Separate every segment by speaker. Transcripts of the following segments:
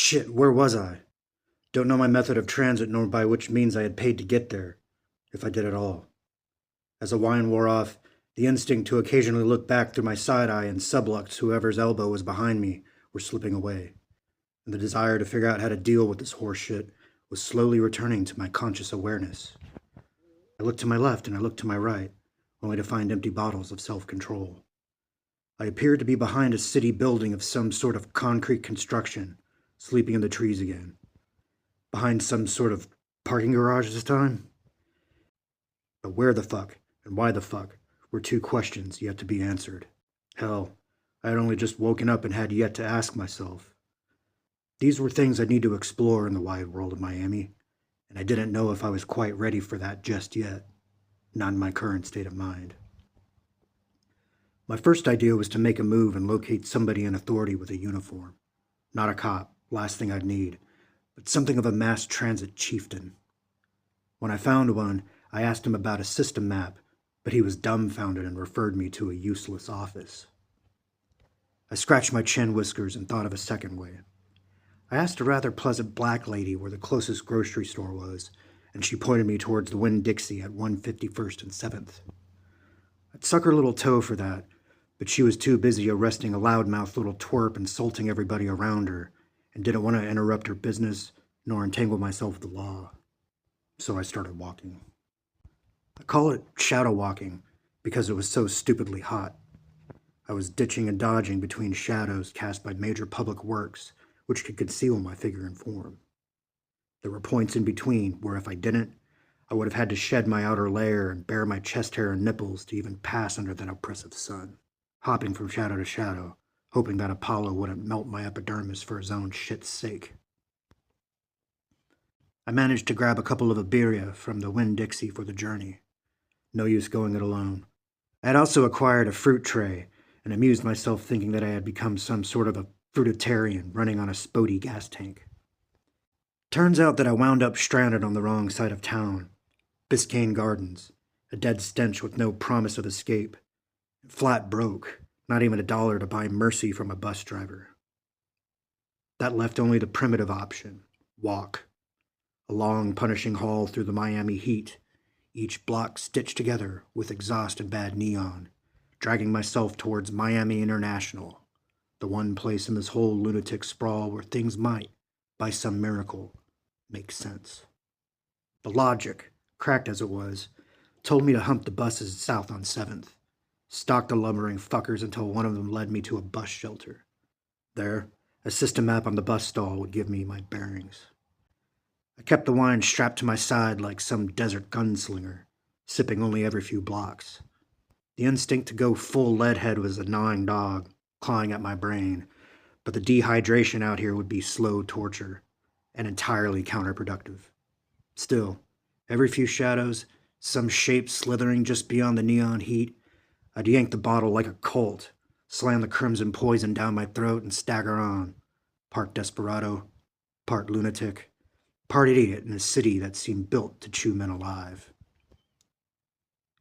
Speaker 1: Shit, where was I? Don't know my method of transit nor by which means I had paid to get there, if I did at all. As the wine wore off, the instinct to occasionally look back through my side eye and sublux whoever's elbow was behind me were slipping away, and the desire to figure out how to deal with this horse shit was slowly returning to my conscious awareness. I looked to my left and I looked to my right, only to find empty bottles of self-control. I appeared to be behind a city building of some sort of concrete construction, sleeping in the trees again. Behind some sort of parking garage this time? But where the fuck and why the fuck were two questions yet to be answered. Hell, I had only just woken up and had yet to ask myself. These were things I'd need to explore in the wide world of Miami, and I didn't know if I was quite ready for that just yet, not in my current state of mind. My first idea was to make a move and locate somebody in authority with a uniform. Not a cop, last thing I'd need, but something of a mass transit chieftain. When I found one, I asked him about a system map, but he was dumbfounded and referred me to a useless office. I scratched my chin whiskers and thought of a second way. I asked a rather pleasant black lady where the closest grocery store was, and she pointed me towards the Winn-Dixie at 151st and 7th. I'd suck her little toe for that, but she was too busy arresting a loudmouth little twerp insulting everybody around her, and didn't want to interrupt her business nor entangle myself with the law. So I started walking. I call it shadow walking because it was so stupidly hot. I was ditching and dodging between shadows cast by major public works, which could conceal my figure and form. There were points in between where if I didn't, I would have had to shed my outer layer and bare my chest hair and nipples to even pass under that oppressive sun, hopping from shadow to shadow, hoping that Apollo wouldn't melt my epidermis for his own shit's sake. I managed to grab a couple of Iberia from the Winn-Dixie for the journey. No use going it alone. I had also acquired a fruit tray and amused myself thinking that I had become some sort of a fruitarian running on a spody gas tank. Turns out that I wound up stranded on the wrong side of town. Biscayne Gardens, a dead stench with no promise of escape. Flat broke, not even $1 to buy mercy from a bus driver. That left only the primitive option, walk. A long, punishing haul through the Miami heat, each block stitched together with exhaust and bad neon, dragging myself towards Miami International, the one place in this whole lunatic sprawl where things might, by some miracle, make sense. The logic, cracked as it was, told me to hump the buses south on 7th, stalk the lumbering fuckers until one of them led me to a bus shelter. There, a system map on the bus stall would give me my bearings. I kept the wine strapped to my side like some desert gunslinger, sipping only every few blocks. The instinct to go full leadhead was a gnawing dog, clawing at my brain, but the dehydration out here would be slow torture, and entirely counterproductive. Still, every few shadows, some shape slithering just beyond the neon heat, I'd yank the bottle like a colt, slam the crimson poison down my throat, and stagger on, part desperado, part lunatic, part idiot in a city that seemed built to chew men alive.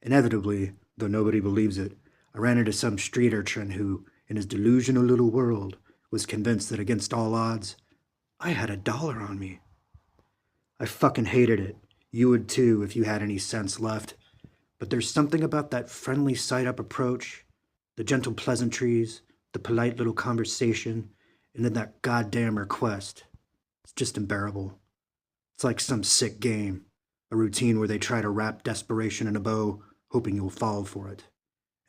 Speaker 1: Inevitably, though nobody believes it, I ran into some street urchin who, in his delusional little world, was convinced that against all odds, I had $1 on me. I fucking hated it. You would too if you had any sense left. But there's something about that friendly side-up approach, the gentle pleasantries, the polite little conversation, and then that goddamn request. It's just unbearable. It's like some sick game, a routine where they try to wrap desperation in a bow, hoping you'll fall for it.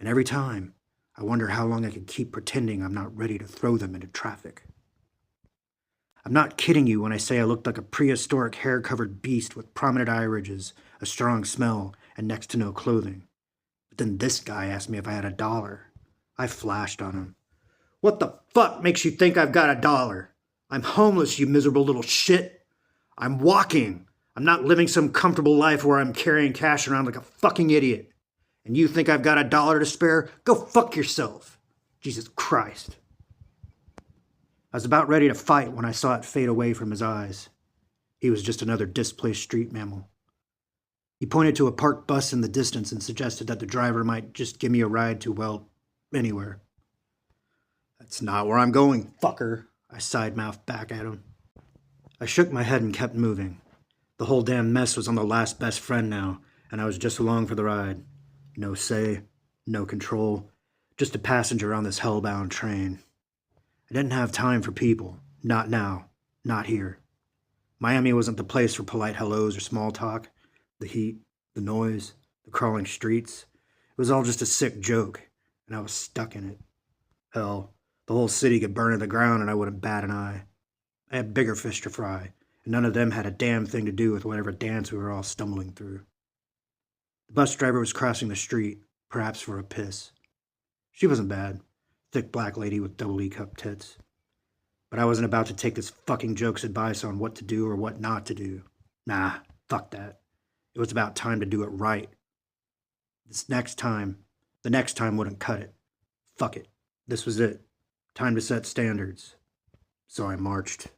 Speaker 1: And every time, I wonder how long I can keep pretending I'm not ready to throw them into traffic. I'm not kidding you when I say I looked like a prehistoric hair-covered beast with prominent eye ridges, a strong smell, and next to no clothing. But then this guy asked me if I had $1. I flashed on him. What the fuck makes you think I've got $1? I'm homeless, you miserable little shit. I'm walking. I'm not living some comfortable life where I'm carrying cash around like a fucking idiot. And you think I've got $1 to spare? Go fuck yourself. Jesus Christ. I was about ready to fight when I saw it fade away from his eyes. He was just another displaced street mammal. He pointed to a parked bus in the distance and suggested that the driver might just give me a ride to, well, anywhere. That's not where I'm going, fucker, I side-mouthed back at him. I shook my head and kept moving. The whole damn mess was on the last best friend now, and I was just along for the ride. No say, no control, just a passenger on this hellbound train. I didn't have time for people. Not now. Not here. Miami wasn't the place for polite hellos or small talk. The heat, the noise, the crawling streets. It was all just a sick joke, and I was stuck in it. Hell, the whole city could burn to the ground and I wouldn't bat an eye. I had bigger fish to fry, and none of them had a damn thing to do with whatever dance we were all stumbling through. The bus driver was crossing the street, perhaps for a piss. She wasn't bad. Thick black lady with double E-cup tits. But I wasn't about to take this fucking joke's advice on what to do or what not to do. Nah, fuck that. It was about time to do it right. The next time wouldn't cut it. Fuck it. This was it. Time to set standards. So I marched.